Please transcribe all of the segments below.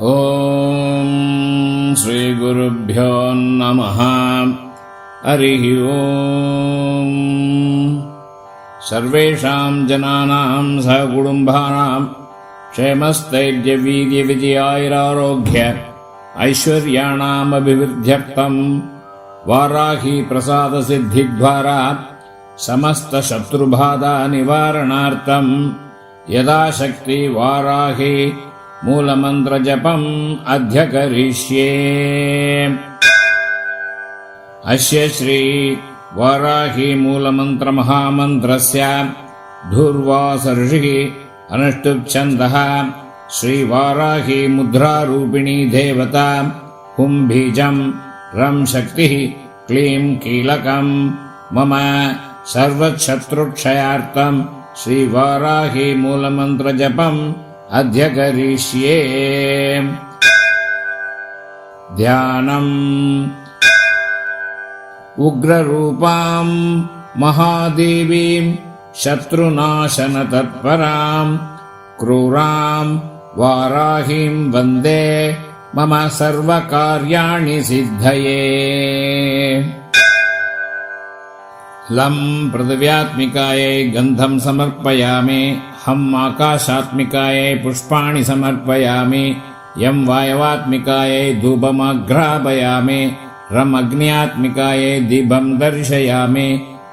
ஓம் ஸ்ரீ குருப்யோ நமः. ஹரிஹி ஓம். சர்வேஷாம் ஜனானாம் சகுடும்பானாம் க்ஷேமஸ்தைர்ய வீர்ய விஜயாயுராரோக்ய ஐஸ்வர்யாணாம் அபிவிருத்தியர்த்தம் வாராகி பிரசாத சித்தித்வாரா சமஸ்த சத்ருபாதா நிவாரணார்த்தம் யதாசக்தி வாராகி மூலமந்திர ஜபம் அத்ய கரிஷ்யே. அஸ்ய ஸ்ரீ வாராகி மூலமந்திர மகாமந்திரஸ்ய தூர்வாச ரிஷிः அனுஷ்டுப் சந்தः ஸ்ரீ வாராகி முத்ராரூபிணி தேவதா ஹும் பீஜம் ரம் சக்திः க்ளீம் கீலகம் மம சர்வசத்ருக்ஷயார்த்தம் ஸ்ரீ வாராகி மூலமந்திர ஜபம் அத்ய கரிஷ்யே. தியானம். உக்ரரூபாம் மகாதேவீம் சத்ருநாசன தத்பராம் க்ரூராம் வாராகிம் வந்தே மம சர்வகார்யாணி சித்தயே. லம் பிருத்திவ்யாத்மிகாயை கந்தம் சமர்ப்பயாமி. ஹம் ஆகாஷாத்மிகாயை புஷ்பாணி சமர்ப்பயாமி. யம் வாயவாத்மிகாயை தூபமாக்ராபயாமி. ரம் அக்னியாத்மிகாயை தீபம் தர்शयामि.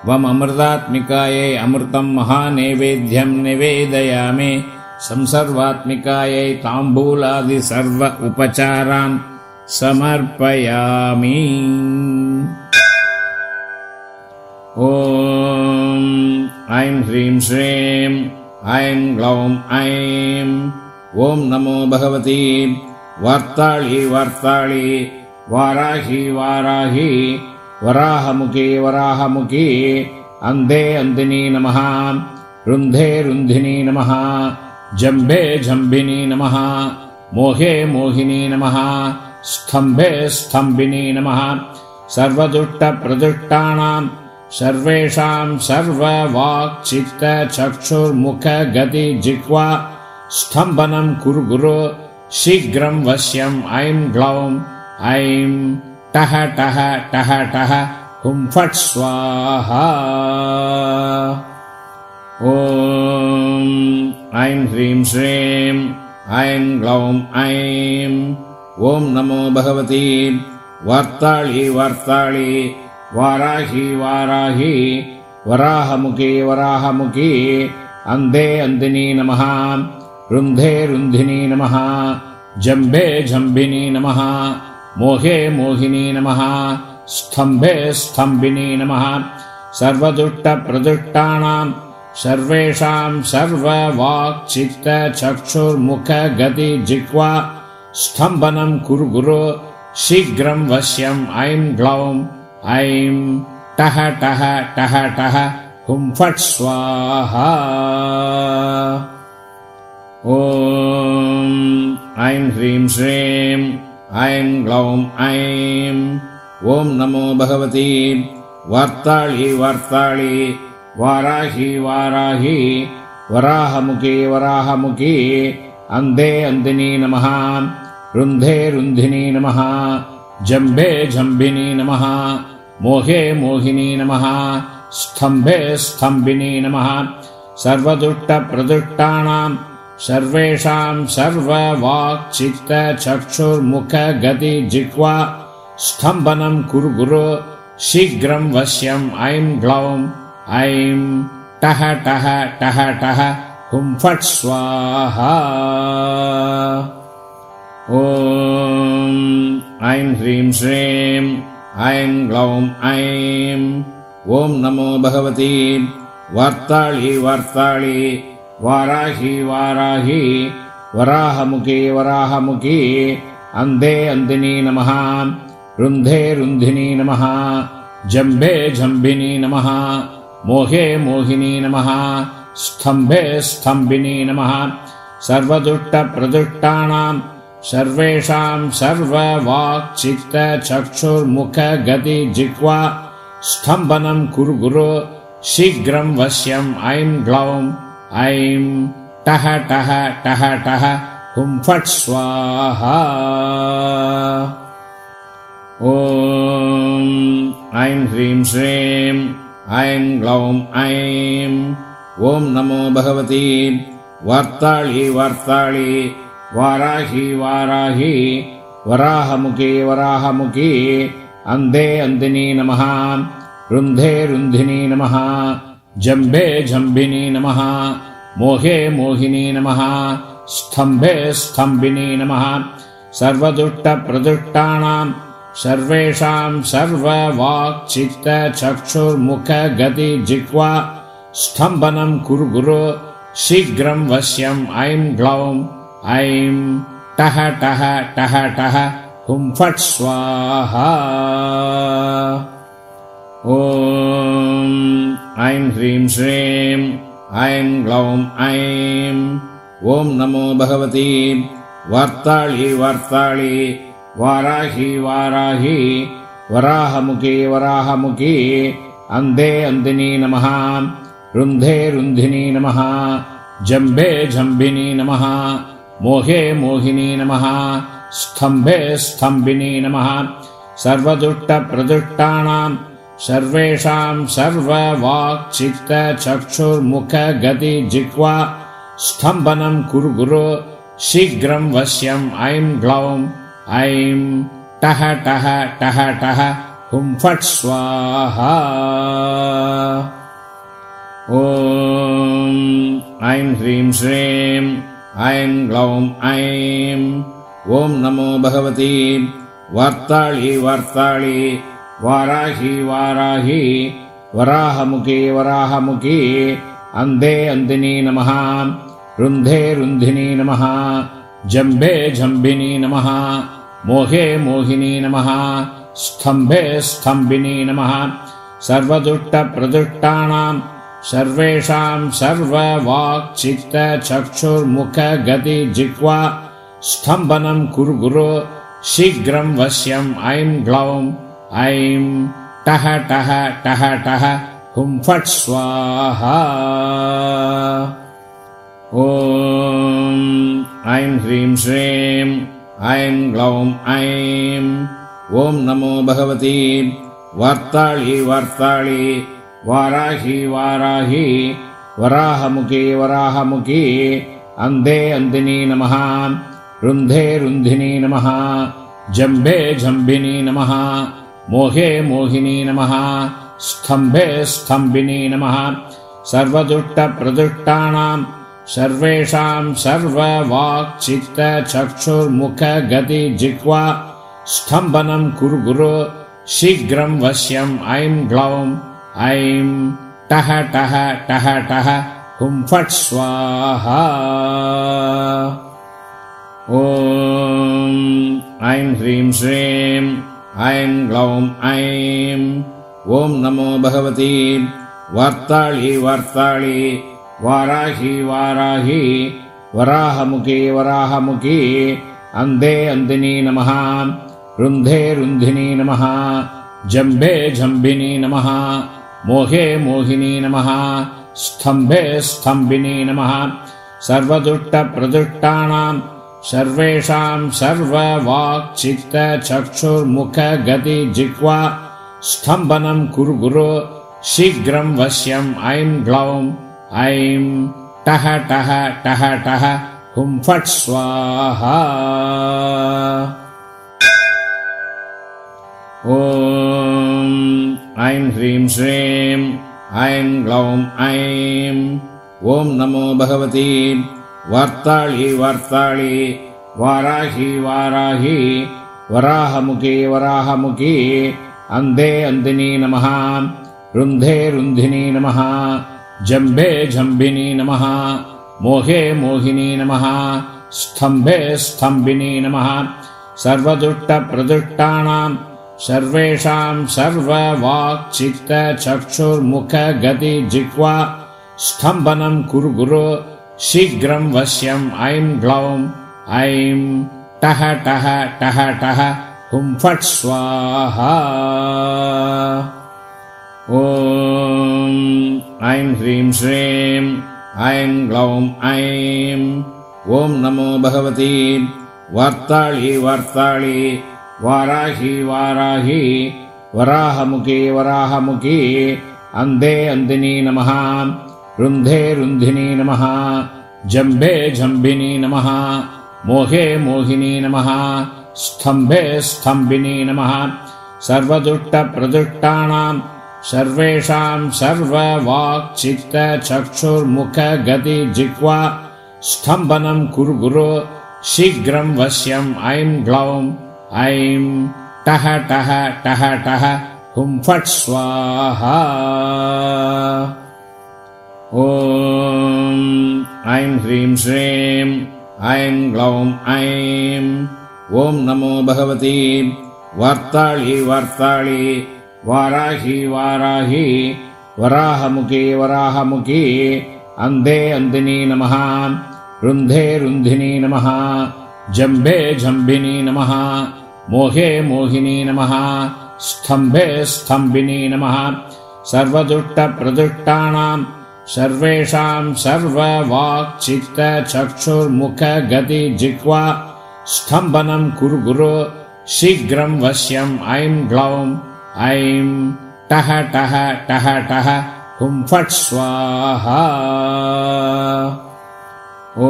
வம் அமிர்தாத்மிகாயை அமிர்தம் மகாநைவேத்யம் நிவேதயாமி. சம்சர்வாத்மிகாயை தாம்பூலாதி சர்வ உபசாரான் சமர்ப்பயாமி. ஓம் ஐம் ஹ்ரீம் ஸ்ரீம் ஐம் க்ளௌம் ஐம். ஓம் நமோ பகவதி வார்த்தாளி வார்த்தாளி வாராகி வாராகி வராஹமுகி வராஹமுகி அந்தே அந்தினி நமः. ருந்தே ருந்தினி நமः. ஜம்பே ஜம்பினி நமः. மோகே மோகினி நமः. ஸ்தம்பே ஸ்தம்பினி நமः. சர்வதுஷ்ட பிரதுஷ்டானாம் சர்வேஷாம் சர்வ வாக் சித்த சக்ஷுர்முக கதி ஜிஹ்வா ஸ்தம்பனம் குரு குரு சீக்ரம் வஸ்யம் ஐம் க்ளௌம் ஐம் டஹ டஹ டஹ டஹ ஹும் ஃபட் ஸ்வாஹா. ஓம் ஐம் ஹ்ரீம் ஸ்ரீம் ஐம் க்ளௌம் ஐம். ஓம் நமோ பகவதி வார்த்தாளி வார்த்தாளி வாராகி வாராகி வராஹமுகி வராஹமுகி அந்தே அந்தினி நமः. ருந்தே ருந்தினி நமः. ஜம்பே ஜம்பினி நமः. மோகே மோகினி நமः. ஸ்தம்பே ஸ்தம்பினி நமः. சர்வதுஷ்ட பிரதுஷ்டானாம் சர்வேஷாம் சர்வ வாக் சித்த சக்ஷுர்முக கதி ஜிஹ்வா ஸ்தம்பனம் குரு குரு சீக்ரம் வஸ்யம் ஐம் க்ளௌம் ஐம் டஹ டஹ டஹ டஹ ஹும் ஃபட் ஸ்வாஹா. ஓம் ஐம் ஹ்ரீம் ஸ்ரீம் ஐம் க்ளௌம் ஐம். ஓம் நமோ பகவதி வார்த்தாளி வார்த்தாளி வாராகி வாராகி வராஹமுகி வராஹமுகி அந்தே அந்தினி நமः. ருந்தே ருந்தினி நமः. ஜம்பே ஜம்பினி நமः. மோகே மோகினி நமः. ஸ்தம்பே ஸ்தம்பினி நமः. சர்வதுஷ்ட பிரதுஷ்டானாம் சர்வேஷாம் சர்வ வாக் சித்த சக்ஷுர்முக கதி ஜிஹ்வா ஸ்தம்பனம் குரு குரு சீக்ரம் வஸ்யம் ஐம் க்ளௌம் ஐம் டஹ டஹ டஹ டஹ ஹும் ஃபட் ஸ்வாஹா. ஓம் ஐம் ஹ்ரீம் ஸ்ரீம் ஐம் க்ளௌம் ஐம். ஓம் நமோ பகவதி வார்த்தாளி வார்த்தாளி வாராகி வாராகி வராஹமுகி வராஹமுகி அந்தே அந்தினி நமः. ருந்தே ருந்தினி நமः. ஜம்பே ஜம்பினி நமः. மோகே மோகினி நமः. ஸ்தம்பே ஸ்தம்பினி நமः. சர்வதுஷ்ட பிரதுஷ்டானாம் சர்வேஷாம் சர்வ வாக் சித்த சக்ஷுர்முக கதி ஜிஹ்வா ஸ்தம்பனம் குரு குரு சீக்ரம் வஸ்யம் ஐம் க்ளௌம் ஐம் டஹ டஹ டஹ டஹ हुं फट् स्वाहा। ॐ ऐं ह्रीं श्रीं ऐं ग्लौं ऐं ॐ नमो भगवती वार्ताळी वार्ताळी वाराही वाराही वराहमुखी वराहमुखी अन्धे अन्दिनी नमः रुन्धे रुन्धिनी नमः जम्भे जम्भिनी नमः मोहे मोहिनी नमः स्तम्भे स्तम्भिनी नमः सर्वदुष्टप्रदुष्टानां सर्वेषां सर्ववाक्चित्तचक्षुर्मुखगतिजिह्वा स्तम्भनं कुरु गुरु शीघ्रं वश्यम् ऐं ग्लौं ऐं टः टः टः टः हुं फट् स्वाहा। ॐ ऐं ह्रीं श्रीं ऐं ग्लौं ऐं ॐ नमो भगवती वार्ताळी वार्ताळी वाराही वाराही वराहमुखी वराहमुखी अन्धे अन्दिनी नमः रुन्धे रुन्धिनी नमः जम्भे जम्भिनी नमः मोहे मोहिनी नमः स्तम्भे स्तम्भिनी नमः सर्वदुष्टप्रदुष्टानां सर्वेषां सर्ववाक्चित्तचक्षुर्मुखगतिजिह्वा स्तम्भनं कुरु गुरु शीघ्रं वश्यम् ऐं ग्लौं ऐं टः टः टः टः हुं फट् स्वाहा। ॐ ऐं ह्रीं श्रीं ऐं ग्लौं ऐं ॐ नमो भगवती वार्ताळी वार्ताळी वाराही वाराही वराहमुखी वराहमुखी अन्धे अन्दिनी नमः रुन्धे रुन्धिनी नमः जम्भे जम्भिनी नमः मोहे मोहिनी नमः स्तम्भे स्तम्भिनी नमः सर्वदुष्टप्रदुष्टानां सर्वेषां सर्ववाक्चित्तचक्षुर्मुखगतिजिह्वा स्तम्भनं कुरु गुरु शीघ्रं वश्यम् ऐं ग्लौं ऐं टः टः टः टः हुं फट् स्वाहा। ॐ ऐं ह्रीं श्रीं ऐं ग्लौं ऐं ॐ नमो भगवती वार्ताळी वार्ताळी वाराही वाराही वराहमुखी वराहमुखी अन्धे अन्दिनी नमः रुन्धे रुन्धिनी नमः जम्भे जम्भिनी नमः मोहे मोहिनी नमः स्तम्भे स्तम्भिनी नमः सर्वदुष्टप्रदुष्टानां सर्वेषां सर्ववाक्चित्तचक्षुर्मुखगतिजिह्वा स्तम्भनं कुरु गुरु शीघ्रं वश्यम् ऐं ग्लौं ऐं टः टः टः टः हुं फट् स्वाहा। ॐ ऐं ह्रीं श्रीं ऐं ग्लौं ऐं ॐ नमो भगवती वार्ताळी वार्ताळी वाराही वाराही वराहमुखी वराहमुखी अन्धे अन्दिनी नमः रुन्धे रुन्धिनी नमः जम्भे जम्भिनी नमः मोहे मोहिनी नमः स्तम्भे स्तम्भिनी नमः सर्वदुष्टप्रदुष्टानां सर्वेषां सर्ववाक्चित्तचक्षुर्मुखगतिजिह्वा स्तम्भनं कुरु गुरु शीघ्रं वश्यम् ऐं ग्लौं ऐं टः टः टः टः हुं फट् स्वाहा। ॐ ऐं ह्रीं श्रीं ऐं ग्लौं ऐं ॐ नमो भगवती वार्ताळी वार्ताळी वाराही वाराही वराहमुखी वराहमुखी अन्धे अन्दिनी नमः रुन्धे रुन्धिनी नमः जम्भे जम्भिनी नमः मोहे मोहिनी नमः स्तम्भे स्तम्भिनी नमः सर्वदुष्टप्रदुष्टानां सर्वेषां सर्ववाक्चित्तचक्षुर्मुखगतिजिह्वा स्तम्भनं कुरु गुरु शीघ्रं वश्यम् ऐं ग्लौं ऐं टः टः टः टः हुं फट् स्वाहा। ॐ ऐं ह्रीं श्रीं ऐं ग्लौं ऐं ॐ नमो भगवती वार्ताळी वार्ताळी वाराही वाराही वराहमुखी वराहमुखी अन्धे अन्दिनी नमः रुन्धे रुन्धिनी नमः जम्भे जम्भिनी नमः मोहे मोहिनी नमः स्तम्भे स्तम्भिनी नमः सर्वदुष्टप्रदुष्टानां सर्वेषां सर्ववाक्चित्तचक्षुर्मुखगतिजिह्वा स्तम्भनं कुरु गुरु शीघ्रं वश्यं ऐं ग्लौं ऐं टः टः टः टः हुं फट् स्वाहा ॐ ऐं ह्रीं श्रीं ऐं ग्लौं ऐं ॐ नमो भगवती वार्ताळी वार्ताळी वाराही वाराही वराहमुखी वराहमुखी अन्धे अन्दिनी नमः रुन्धे रुन्धिनी नमः जम्भे जम्भिनी नमः मोहे मोहिनी नमः स्तम्भे स्तम्भिनी नमः सर्वदुष्टप्रदुष्टानां सर्वेषां सर्ववाक्चित्तचक्षुर्मुखगतिजिह्वा स्तम्भनं कुरु गुरु शीघ्रं वश्यं ऐं ग्लौं ऐं टः टः टः टः हुं फट् स्वाहा ॐ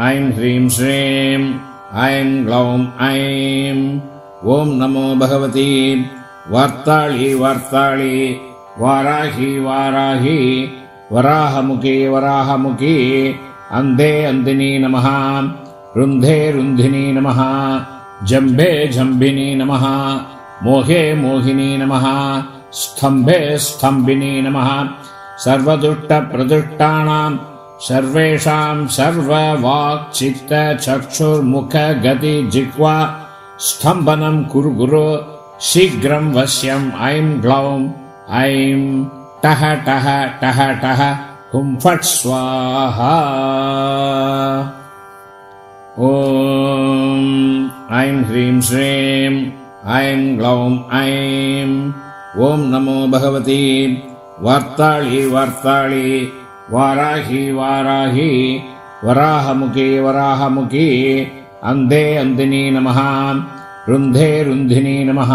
ऐं ह्रीं श्रीं ऐं ग्लौं ऐं ॐ नमो भगवती वार्ताळी वार्ताळी वाराही वाराही वराहमुखी वराहमुखी अन्धे अन्दिनी नमः रुन्धे रुन्धिनी नमः जम्भे जम्भिनी नमः मोहे मोहिनी नमः स्तम्भे स्तम्भिनी नमः सर्वदुष्टप्रदुष्टानां सर्वेषां सर्ववाक्चित्तचक्षुर्मुखगतिजिह्वा स्तम्भनं कुरु गुरु शीघ्रं वश्यं ऐं ग्लौं ऐं टः टः टः टः हुं फट् स्वाहा ॐ ऐं ह्रीं श्रीं ऐं ग्लौं ऐं ॐ नमो भगवती वार्ताळी वार्ताळी वाराही वाराही वराहमुखी वराहमुखी अन्धे अन्दिनी नमः रुन्धे रुन्धिनी नमः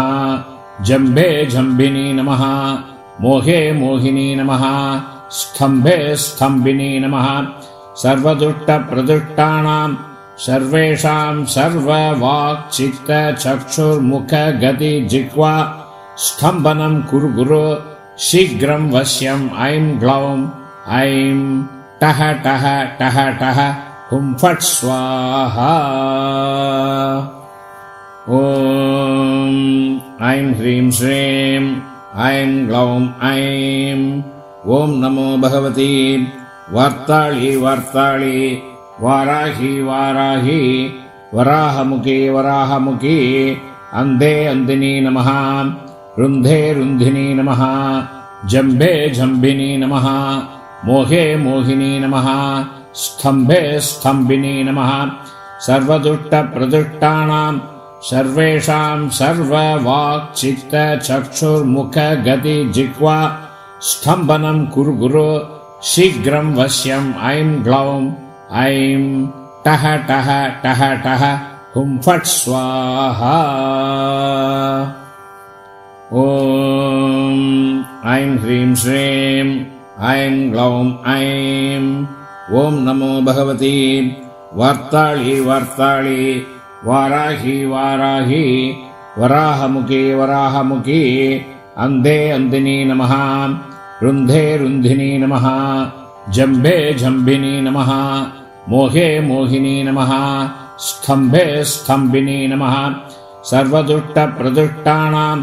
जम्भे जम्भिनी नमः मोहे मोहिनी नमः स्तम्भे स्तम्भिनी नमः सर्वदुष्टप्रदुष्टानां सर्वेषां सर्ववाक्चित्तचक्षुर्मुखगतिजिह्वा स्तम्भनं कुरु गुरु शीघ्रं वश्यं ऐं ग्लौं ऐं टः टः टः टः हुं फट् स्वाहा ॐ ऐं ह्रीं श्रीं ऐं ग्लौं ऐं ॐ नमो भगवती वार्ताळी वार्ताळी वाराही वाराही वराहमुखी वराहमुखी अन्धे अन्दिनी नमः रुन्धे रुन्धिनी नमः जम्भे जम्भिनी नमः मोहे मोहिनी नमः स्तम्भे स्तम्भिनी नमः सर्वदुष्टप्रदुष्टानां सर्वेषां सर्ववाक्चित्तचक्षुर्मुखगतिजिह्वा स्तम्भनं कुरु गुरु शीघ्रं वश्यं ऐं ग्लौं ऐं टः टः टः टः हुं फट् स्वाहा ॐ ऐं ह्रीं श्रीं ऐं ग्लौं ऐं ॐ नमो भगवती वार्ताळी वार्ताळी वाराही वाराही वराहमुखी वराहमुखी अन्धे अन्दिनी नमः रुन्धे रुन्धिनी नमः जम्भे जम्भिनी नमः मोहे मोहिनी नमः स्तम्भे स्तम्भिनी नमः सर्वदुष्टप्रदुष्टानां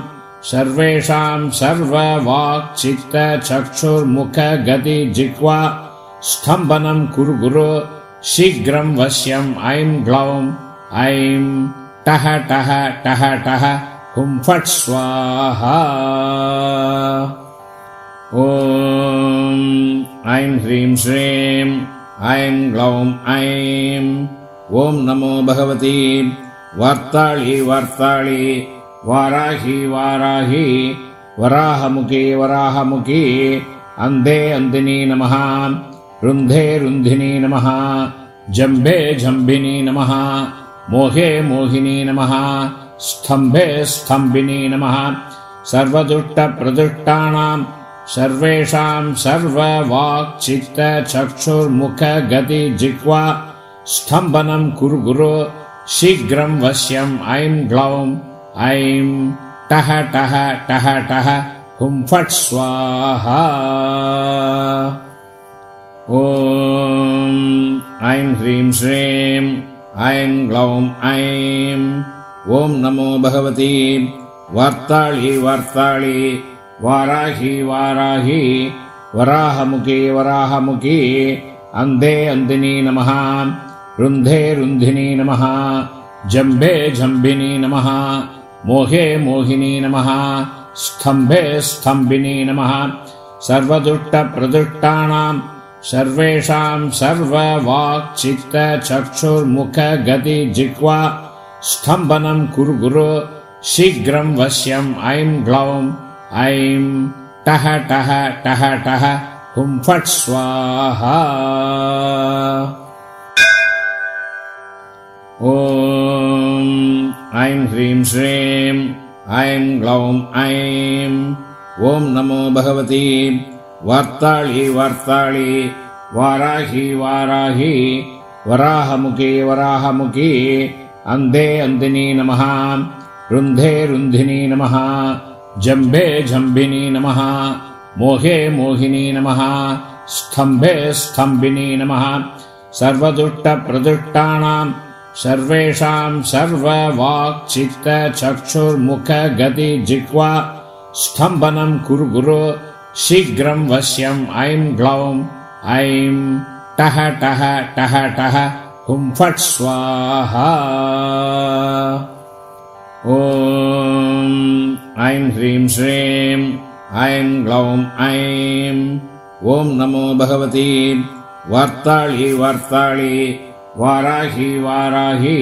सर्वेषां सर्ववाक्चित्तचक्षुर्मुखगतिजिह्वा स्तम्भनं कुरु गुरु शीघ्रं वश्यं ऐं ग्लौं ऐं टः टः टः टः हुं फट् स्वाहा ॐ ऐं ह्रीं श्रीं ऐं ग्लौं ऐं ॐ नमो भगवती वार्ताळी वार्ताळी वाराही वाराही वराहमुखी वराहमुखी अन्धे अन्दिनी नमः रुन्धे रुन्धिनी नमः जम्बे जम्बिनी नमः मोहे मोहिनी नमः स्तम्भे स्तम्भिनी नमः सर्वदुष्टप्रदुष्टानां सर्वेषां सर्ववाक्चित्तचक्षुर्मुखगतिजिह्वा स्तम्भनं कुरु गुरु शीघ्रं वश्यम् ऐं ग्लौं ऐं टः टः टः टः हुं फट् स्वाहा ॐ ऐं ह्रीं श्रीं ऐं ग्लौं ऐं ॐ नमो भगवती वार्ताळी वार्ताळी वाराही वाराही वराहमुखी वराहमुखी अन्धे अन्धिनी नमः रुन्धे रुन्धिनी नमः जम्बे जम्बिनी नमः मोहे मोहिनी नमः स्तम्भे स्तम्भिनी नमः सर्वदुष्टप्रदुष्टानां सर्वेषां सर्ववाक्चित्तचक्षुर्मुखगतिजिह्वा स्तम्भनं कुरु गुरु शीघ्रं वश्यम् ऐं ग्लौं ऐं टः टः टः टः हुं फट् स्वाहा ॐ ऐं ह्रीं श्रीं ऐं ग्लौं ऐं ॐ नमो भगवती वार्ताळी वार्ताळी वाराही वाराही वराहमुखी वराहमुखी अन्धे अन्धिनी नमः रुन्धे रुन्धिनी नमः जम्बे जम्बिनी नमः मोहे मोहिनी नमः स्तम्भे स्तम्भिनी नमः सर्वदुष्टप्रदुष्टानां सर्वेषां सर्ववाक्चित्तचक्षुर्मुखगतिजिह्वा स्तम्भनं कुरु गुरु शीघ्रं वश्यम् ऐं ग्लौं ऐं टः टः टः टः हुं फट् स्वाहा ॐ ऐं ह्रीं श्रीं ऐं ग्लौं ऐं ॐ नमो भगवती वार्ताळी वार्ताळी वाराही वाराही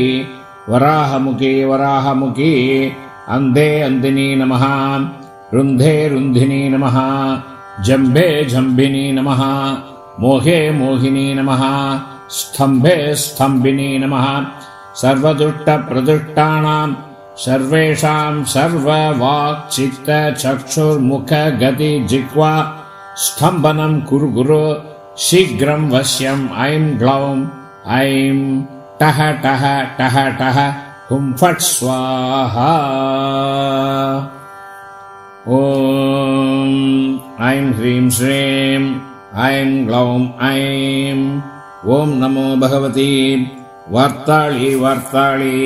वराहमुखी वराहमुखी अन्धे अन्धिनी नमः रुन्धे रुन्धिनी नमः जम्बे जम्बिनी नमः मोहे मोहिनी नमः स्तम्भे स्तम्भिनी नमः सर्वदुष्टप्रदुष्टानां सर्वेषां सर्ववाक्चित्तचक्षुर्मुखगतिजिह्वा स्तम्भनं कुरु गुरु शीघ्रं वश्यम् ऐं ग्लौं ऐं टः टः टः टः हुं फट् स्वाहा ॐ ऐं ह्रीं श्रीं ऐं ग्लौं ऐं ॐ नमो भगवती वार्ताळी वार्ताळी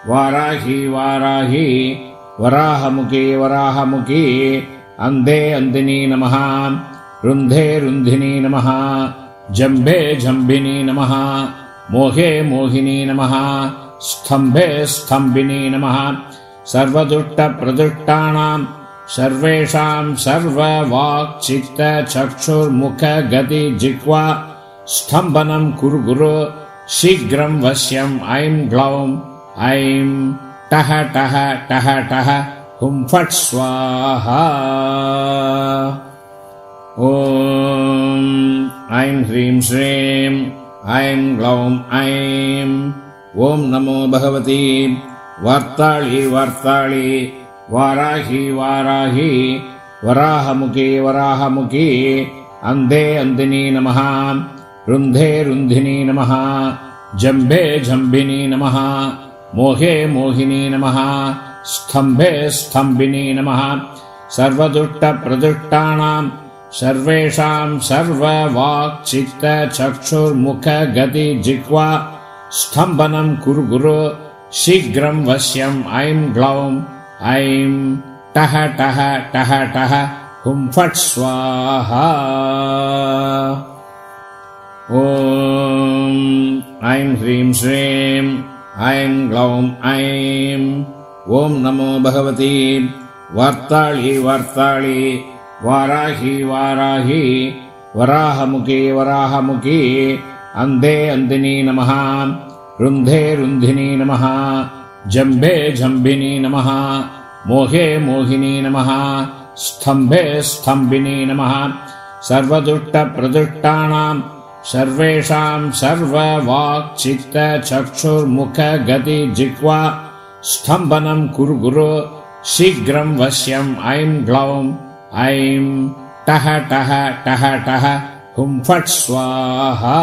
वाराही वाराही वराहमुखी वराहमुखी अन्धे अन्धिनी नमः रुन्धे रुन्धिनी नमः जम्बे जम्बिनी नमः मोहे मोहिनी नमः स्तम्भे स्तम्भिनी नमः सर्वदुष्टप्रदुष्टानां सर्वेषां सर्ववाक्चित्तचक्षुर्मुखगतिजिह्वा स्तम्भनं कुरु गुरु शीघ्रं वश्यम् ऐं ग्लौं ऐं टः टः टः टः हुं फट् स्वाहा ॐ ऐं ह्रीं श्रीं ऐं ग्लौं ऐं ॐ नमो भगवती वार्ताळी वार्ताळी वाराही वाराही वराहमुखी वराहमुखी अन्धे अन्धिनी नमः रुन्धे रुन्धिनी नमः जम्बे जम्बिनी नमः मोहे मोहिनी नमः स्तम्भे स्तम्भिनी नमः सर्वदुष्टप्रदुष्टानां सर्वेषां सर्ववाक्चित्तचक्षुर्मुखगतिजिह्वा स्तम्भनं कुरु गुरु शीघ्रं वश्यम् ऐं ग्लौं ऐं टः टः टः टः हुं फट् स्वाहा ॐ ऐं ह्रीं श्रीं ऐं ग्लौं ऐं ॐ नमो भगवती वार्ताळी वार्ताळी वाराही वाराही वराहमुखी वराहमुखी अन्धे अन्धिनी नमः रुन्धे रुन्धिनी नमः जम्बे जम्बिनी नमः मोहे मोहिनी नमः स्तम्भे स्तम्भिनी नमः सर्वदुष्टप्रदुष्टानां सर्वेषां सर्ववाक्चित्तचक्षुर्मुखगतिजिह्वा स्तम्भनं कुरु गुरो शीघ्रं वश्यम् ऐं ग्लौं ऐं टः टः टः टः हुं फट् स्वाहा।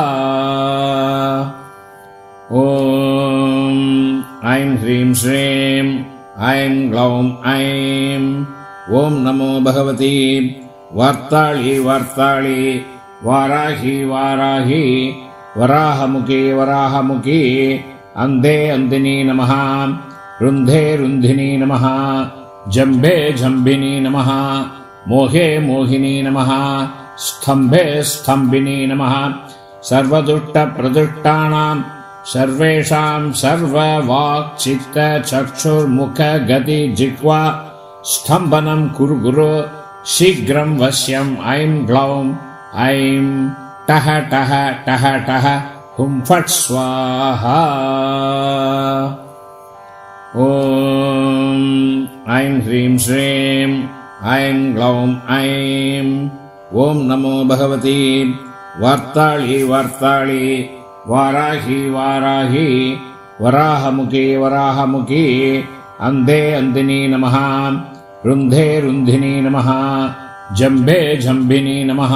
ॐ ऐं ह्रीं श्रीं ऐं ग्लौं ऐं ॐ नमो भगवती वार्ताळी वार्ताळी वाराही वाराही वराहमुखी वराहमुखी अन्धे अन्धिनी नमः रुन्धे रुन्धिनी नमः जम्भे जम्भिनी नमः मोहे मोहिनी नमः स्तम्भे स्तम्भिनी नमः सर्वदुष्टप्रदुष्टानां सर्वेषां सर्ववाक्चित्तचक्षुर्मुखगतिजिह्वा स्तम्भनं कुरु गुरो शीघ्रं वश्यम् ऐं ग्लौं ऐं टः टः टः टः हुं फट् स्वाहा। ॐ ऐं ह्रीं श्रीं ऐं ग्लौं ऐं ॐ नमो भगवती वार्ताळी वार्ताळी वाराही वाराही वराहमुखी वराहमुखी अन्धे अन्धिनी नमः रुन्धे रुन्धिनी नमः जम्भे जम्भिनी नमः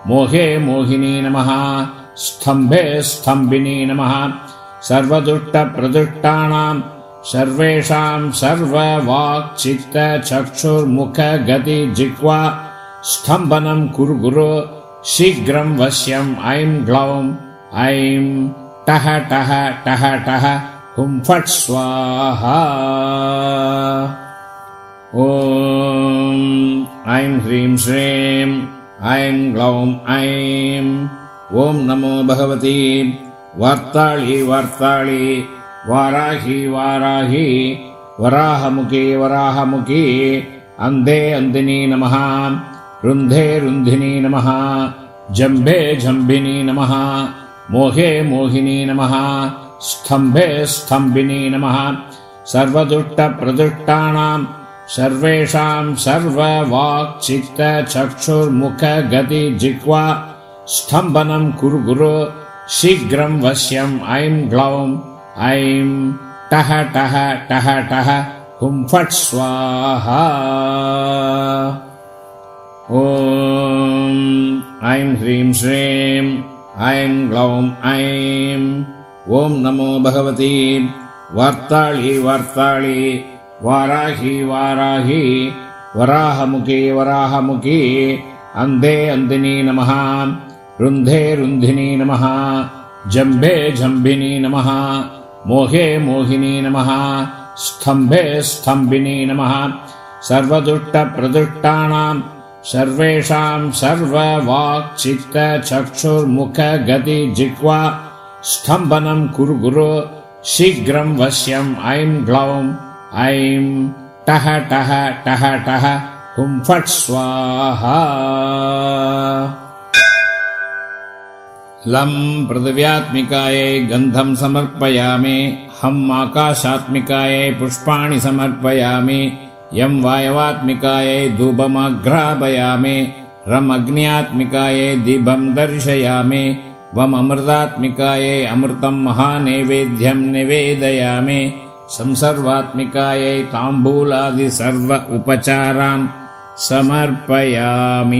मोहे मोहिनी नमः स्तम्भे स्तम्भिनी नमः सर्वदुष्टप्रदुष्टानां सर्वेषां सर्ववाक्चित्तचक्षुर्मुखगतिजिह्वा स्तम्भनं कुरु गुरो शीघ्रं वश्यम् ऐं ग्लौं ऐं टः टः टः टः हुं फट् स्वाहा। ॐ ऐं ह्रीं श्रीं ऐं ग्लौं ऐं ॐ नमो भगवती वार्ताळी वार्ताळी वाराही वाराही वराहमुखी वराहमुखी अन्धे अन्धिनी नमः रुन्धे रुन्धिनी नमः जम्भे जम्भिनी नमः मोहे मोहिनी नमः स्तम्भे स्तम्भिनी नमः सर्वदुष्टप्रदुष्टानां सर्वेषां सर्ववाक्चित्तचक्षुर्मुखगतिजिह्वा स्तम्भनं कुरु गुरो शीघ्रं वश्यम् ऐं ग्लौं ऐं टः टः टः टः हुं फट् स्वाहा। ॐ ऐं ह्रीं श्रीं ऐं ग्लौं ऐं ॐ नमो भगवती वार्ताळी वार्ताळी वाराही वाराही वराहमुखी वराहमुखी अन्धे अन्धिनी नमः रुन्धे रुन्धिनी नमः जम्भे जम्भिनी नमः मोहे मोहिनी नमः स्तम्भे स्तम्भिनी नमः सर्वदुष्टप्रदुष्टानां सर्वेषां सर्ववाक्चित्तचक्षुर्मुखगतिजिह्वा स्तम्भनं कुरु गुरो शीघ्रं वश्यम् ऐं ग्लौं ऐं टः टः टः टः हुं फट् स्वाहा। लं पृथिव्यात्मिकायै गन्धं समर्पयामि हम् आकाशात्मिकायै पुष्पाणि समर्पयामि यं वायवात्मिकायै धूपमाघ्रापयामि रम् अग्न्यात्मिकायै दीपं दर्शयामि वम् अमृतात्मिकायै अमृतं महानैवेद्यं निवेदयामि संसर्वात्मिकायै ताम्बूलादि सर्व उपचारान् समर्पयामि।